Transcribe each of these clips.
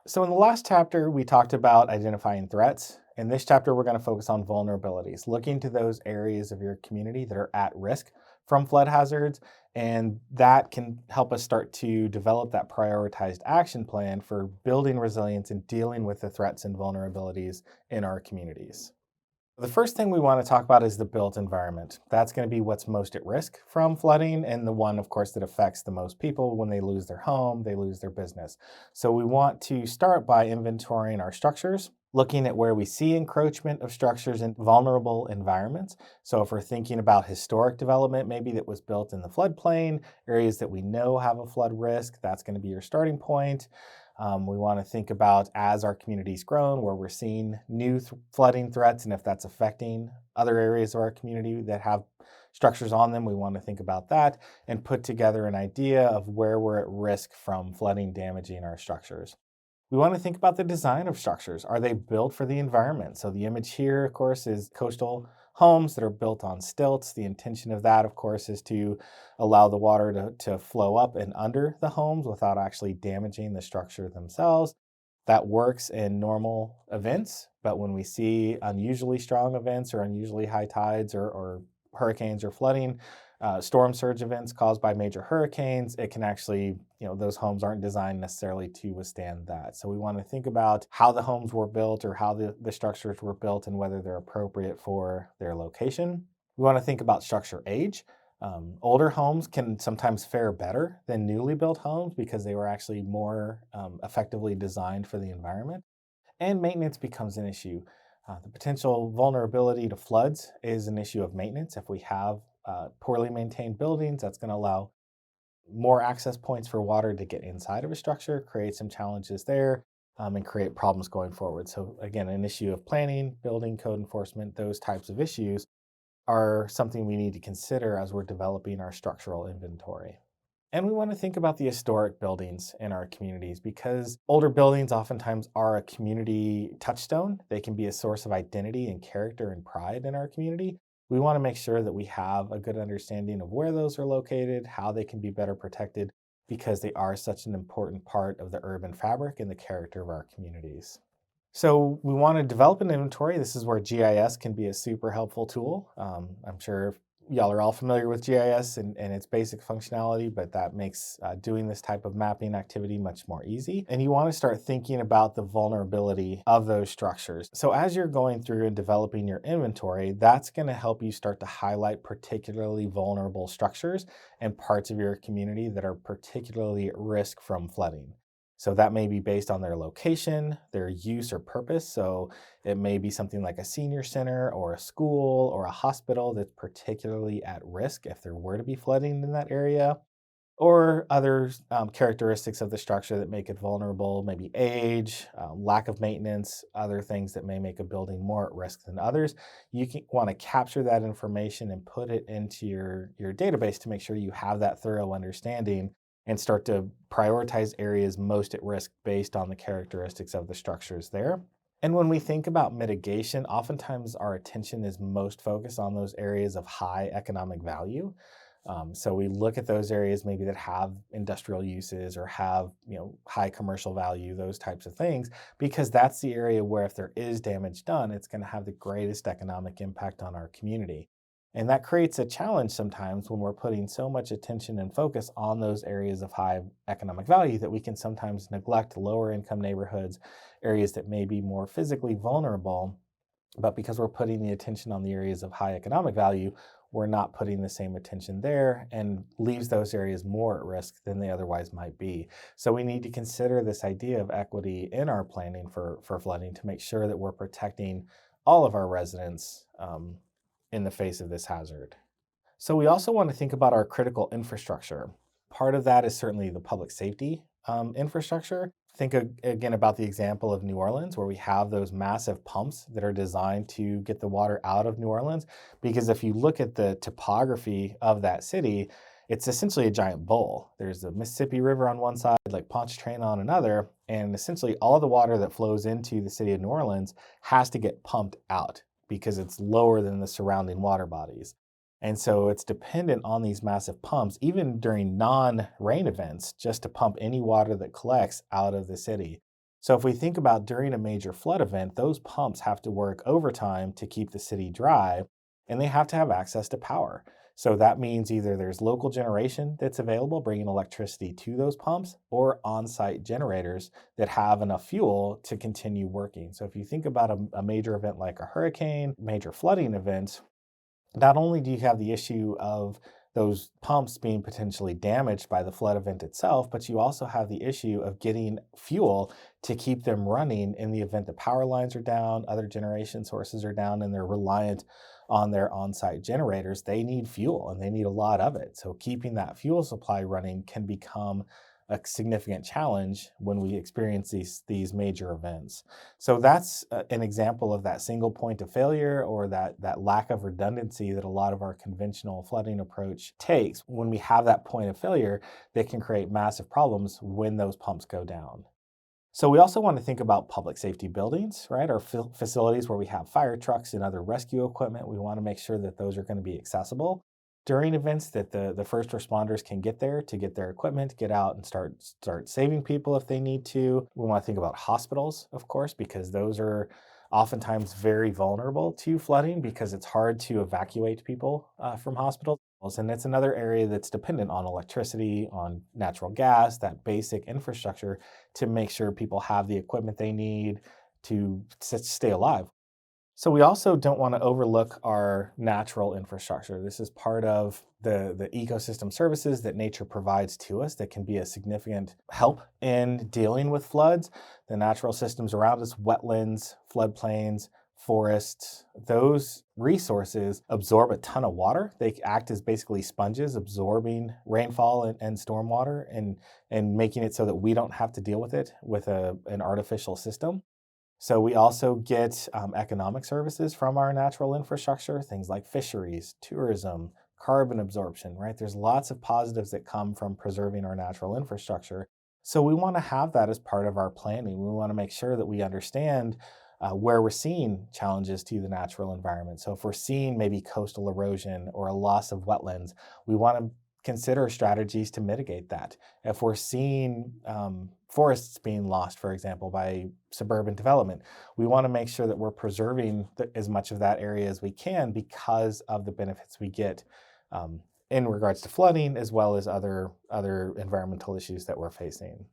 So in the last chapter, we talked about identifying threats. In this chapter, we're going to focus on vulnerabilities, looking to those areas of your community that are at risk from flood hazards. And that can help us start to develop that prioritized action plan for building resilience and dealing with the threats and vulnerabilities in our communities. The first thing we want to talk about is the built environment. That's going to be what's most at risk from flooding, and the one, of course, that affects the most people when they lose their home, they lose their business. So we want to start by inventorying our structures, looking at where we see encroachment of structures in vulnerable environments. So if we're thinking about historic development, maybe that was built in the floodplain, areas that we know have a flood risk, that's going to be your starting point. We want to think about as our community's grown, where we're seeing new flooding threats, and if that's affecting other areas of our community that have structures on them, we want to think about that and put together an idea of where we're at risk from flooding damaging our structures. We want to think about the design of structures. Are they built for the environment? So the image here, of course, is coastal homes that are built on stilts. The intention of that, of course, is to allow the water to flow up and under the homes without actually damaging the structure themselves. That works in normal events, but when we see unusually strong events or unusually high tides or hurricanes or flooding, storm surge events caused by major hurricanes, it can actually, those homes aren't designed necessarily to withstand that. So we want to think about how the homes were built or how the structures were built and whether they're appropriate for their location. We want to think about structure age. Older homes can sometimes fare better than newly built homes because they were actually more effectively designed for the environment. And maintenance becomes an issue. The potential vulnerability to floods is an issue of maintenance. If we have poorly maintained buildings, that's going to allow more access points for water to get inside of a structure, create some challenges there, and create problems going forward. So, again, an issue of planning, building code enforcement, those types of issues are something we need to consider as we're developing our structural inventory. And we want to think about the historic buildings in our communities because older buildings oftentimes are a community touchstone. They can be a source of identity and character and pride in our community. We want to make sure that we have a good understanding of where those are located, how they can be better protected, because they are such an important part of the urban fabric and the character of our communities. So we want to develop an inventory. This is where GIS can be a super helpful tool. I'm sure y'all are all familiar with GIS and its basic functionality, but that makes doing this type of mapping activity much more easy. And you want to start thinking about the vulnerability of those structures. So as you're going through and developing your inventory, that's going to help you start to highlight particularly vulnerable structures and parts of your community that are particularly at risk from flooding. So that may be based on their location, their use or purpose. So it may be something like a senior center or a school or a hospital that's particularly at risk if there were to be flooding in that area, or other characteristics of the structure that make it vulnerable, maybe age, lack of maintenance, other things that may make a building more at risk than others. You want to capture that information and put it into your database to make sure you have that thorough understanding and start to prioritize areas most at risk based on the characteristics of the structures there. And when we think about mitigation, oftentimes our attention is most focused on those areas of high economic value. So we look at those areas maybe that have industrial uses or have high commercial value, those types of things, because that's the area where if there is damage done, it's going to have the greatest economic impact on our community. And that creates a challenge sometimes when we're putting so much attention and focus on those areas of high economic value that we can sometimes neglect lower income neighborhoods, areas that may be more physically vulnerable. But because we're putting the attention on the areas of high economic value, we're not putting the same attention there and leaves those areas more at risk than they otherwise might be. So we need to consider this idea of equity in our planning for flooding to make sure that we're protecting all of our residents in the face of this hazard. So we also want to think about our critical infrastructure. Part of that is certainly the public safety infrastructure. Think again about the example of New Orleans, where we have those massive pumps that are designed to get the water out of New Orleans. Because if you look at the topography of that city, it's essentially a giant bowl. There's the Mississippi River on one side, like Pontchartrain on another, and essentially all of the water that flows into the city of New Orleans has to get pumped out because it's lower than the surrounding water bodies. And so it's dependent on these massive pumps, even during non-rain events, just to pump any water that collects out of the city. So if we think about during a major flood event, those pumps have to work overtime to keep the city dry, and they have to have access to power. So that means either there's local generation that's available, bringing electricity to those pumps, or on site generators that have enough fuel to continue working. So if you think about a major event like a hurricane, major flooding events, not only do you have the issue of those pumps being potentially damaged by the flood event itself, but you also have the issue of getting fuel to keep them running in the event the power lines are down, other generation sources are down, and they're reliant on their on site generators. They need fuel and they need a lot of it. So, keeping that fuel supply running can become a significant challenge when we experience these major events. So that's an example of that single point of failure, or that lack of redundancy that a lot of our conventional flooding approach takes. When we have that point of failure, that can create massive problems when those pumps go down. So we also want to think about public safety buildings, right? Our facilities where we have fire trucks and other rescue equipment. We want to make sure that those are going to be accessible during events, that the first responders can get there to get their equipment, get out and start saving people if they need to. We want to think about hospitals, of course, because those are oftentimes very vulnerable to flooding because it's hard to evacuate people from hospitals. And it's another area that's dependent on electricity, on natural gas, that basic infrastructure to make sure people have the equipment they need to stay alive. So we also don't want to overlook our natural infrastructure. This is part of the ecosystem services that nature provides to us that can be a significant help in dealing with floods. The natural systems around us, wetlands, floodplains, forests, those resources absorb a ton of water. They act as basically sponges, absorbing rainfall and stormwater and making it so that we don't have to deal with it with an artificial system. So we also get economic services from our natural infrastructure, things like fisheries, tourism, carbon absorption, right? There's lots of positives that come from preserving our natural infrastructure. So we want to have that as part of our planning. We want to make sure that we understand where we're seeing challenges to the natural environment. So if we're seeing maybe coastal erosion or a loss of wetlands, we want to consider strategies to mitigate that. If we're seeing forests being lost, for example, by suburban development, we want to make sure that we're preserving as much of that area as we can because of the benefits we get in regards to flooding, as well as other environmental issues that we're facing.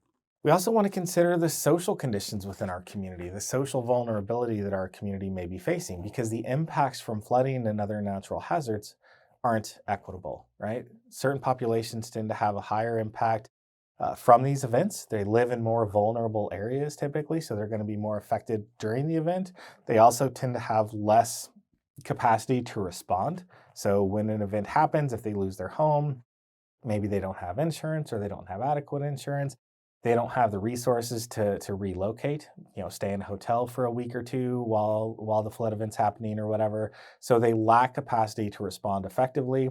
We also want to consider the social conditions within our community, the social vulnerability that our community may be facing, because the impacts from flooding and other natural hazards aren't equitable, right? Certain populations tend to have a higher impact from these events. They live in more vulnerable areas typically, so they're going to be more affected during the event. They also tend to have less capacity to respond. So when an event happens, if they lose their home, maybe they don't have insurance or they don't have adequate insurance. They don't have the resources to relocate, stay in a hotel for a week or two while the flood event's happening or whatever. So they lack capacity to respond effectively.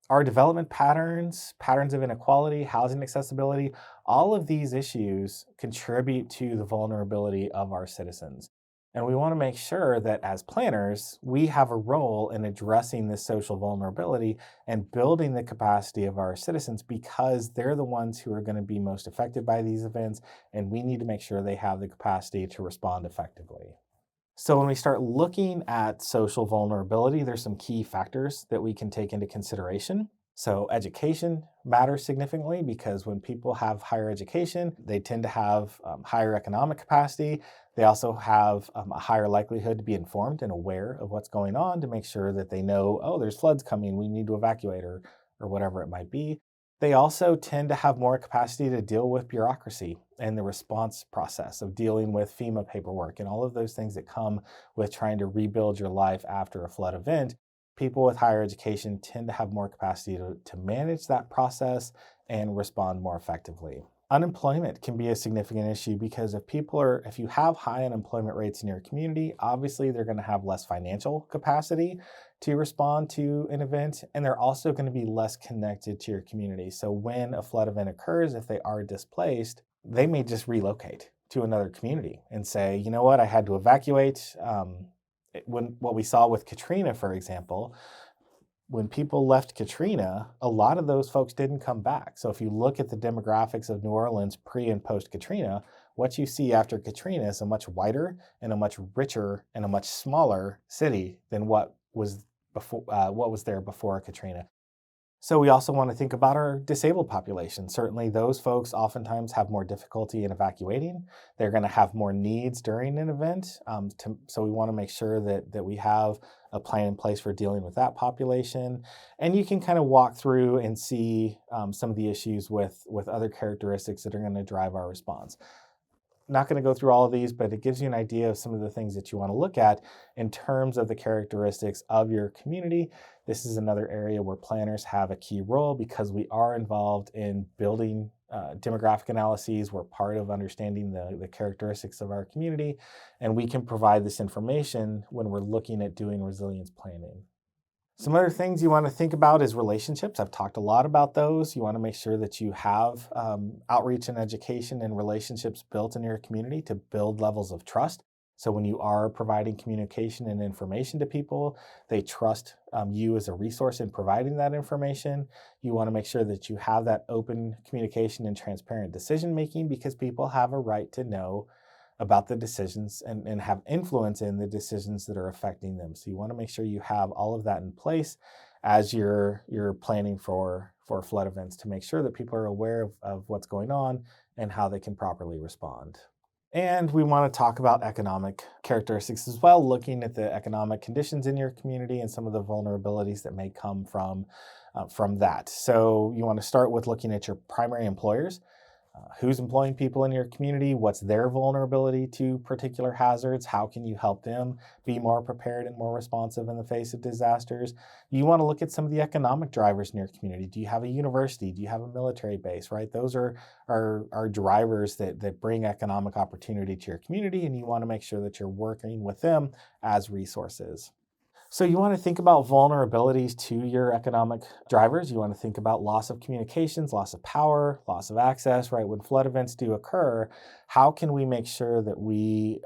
Our development patterns of inequality, housing accessibility, all of these issues contribute to the vulnerability of our citizens. And we want to make sure that as planners, we have a role in addressing this social vulnerability and building the capacity of our citizens because they're the ones who are going to be most affected by these events. And we need to make sure they have the capacity to respond effectively. So when we start looking at social vulnerability, there's some key factors that we can take into consideration. So education matters significantly because when people have higher education, they tend to have higher economic capacity. They also have a higher likelihood to be informed and aware of what's going on to make sure that they know, oh, there's floods coming, we need to evacuate or whatever it might be. They also tend to have more capacity to deal with bureaucracy and the response process of dealing with FEMA paperwork and all of those things that come with trying to rebuild your life after a flood event. People with higher education tend to have more capacity to manage that process and respond more effectively. Unemployment can be a significant issue because if you have high unemployment rates in your community, obviously they're going to have less financial capacity to respond to an event, and they're also going to be less connected to your community. So when a flood event occurs, if they are displaced, they may just relocate to another community and say, you know what, I had to evacuate. What we saw with Katrina, for example, when people left Katrina, a lot of those folks didn't come back. So if you look at the demographics of New Orleans pre and post Katrina, what you see after Katrina is a much wider and a much richer and a much smaller city than what was there before Katrina. So we also want to think about our disabled population. Certainly those folks oftentimes have more difficulty in evacuating. They're going to have more needs during an event. So we want to make sure that we have a plan in place for dealing with that population. And you can kind of walk through and see some of the issues with other characteristics that are going to drive our response. Not going to go through all of these, but it gives you an idea of some of the things that you want to look at in terms of the characteristics of your community. This is another area where planners have a key role because we are involved in building demographic analyses. We're part of understanding the characteristics of our community, and we can provide this information when we're looking at doing resilience planning. Some other things you want to think about is relationships. I've talked a lot about those. You want to make sure that you have outreach and education and relationships built in your community to build levels of trust. So when you are providing communication and information to people, they trust you as a resource in providing that information. You want to make sure that you have that open communication and transparent decision making because people have a right to know about the decisions and have influence in the decisions that are affecting them. So you want to make sure you have all of that in place as you're planning for flood events to make sure that people are aware of what's going on and how they can properly respond. And we want to talk about economic characteristics as well, looking at the economic conditions in your community and some of the vulnerabilities that may come from that. So you want to start with looking at your primary employers. Who's employing people in your community? What's their vulnerability to particular hazards? How can you help them be more prepared and more responsive in the face of disasters? You want to look at some of the economic drivers in your community. Do you have a university? Do you have a military base, right? Those are drivers that bring economic opportunity to your community, and you want to make sure that you're working with them as resources. So you want to think about vulnerabilities to your economic drivers. You want to think about loss of communications, loss of power, loss of access, right? When flood events do occur, how can we make sure that we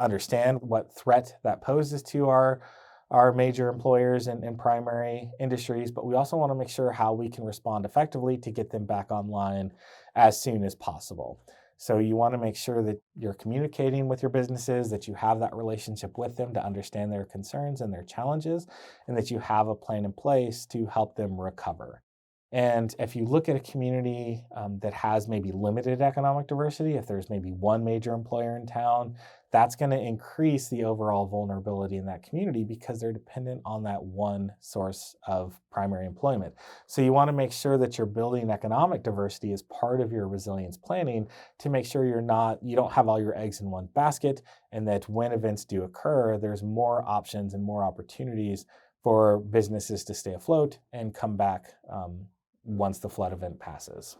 understand what threat that poses to our major employers and primary industries, but we also want to make sure how we can respond effectively to get them back online as soon as possible. So you want to make sure that you're communicating with your businesses, that you have that relationship with them to understand their concerns and their challenges, and that you have a plan in place to help them recover. And if you look at a community that has maybe limited economic diversity, if there's maybe one major employer in town, that's going to increase the overall vulnerability in that community because they're dependent on that one source of primary employment. So you want to make sure that you're building economic diversity as part of your resilience planning to make sure you don't have all your eggs in one basket, and that when events do occur, there's more options and more opportunities for businesses to stay afloat and come back once the flood event passes.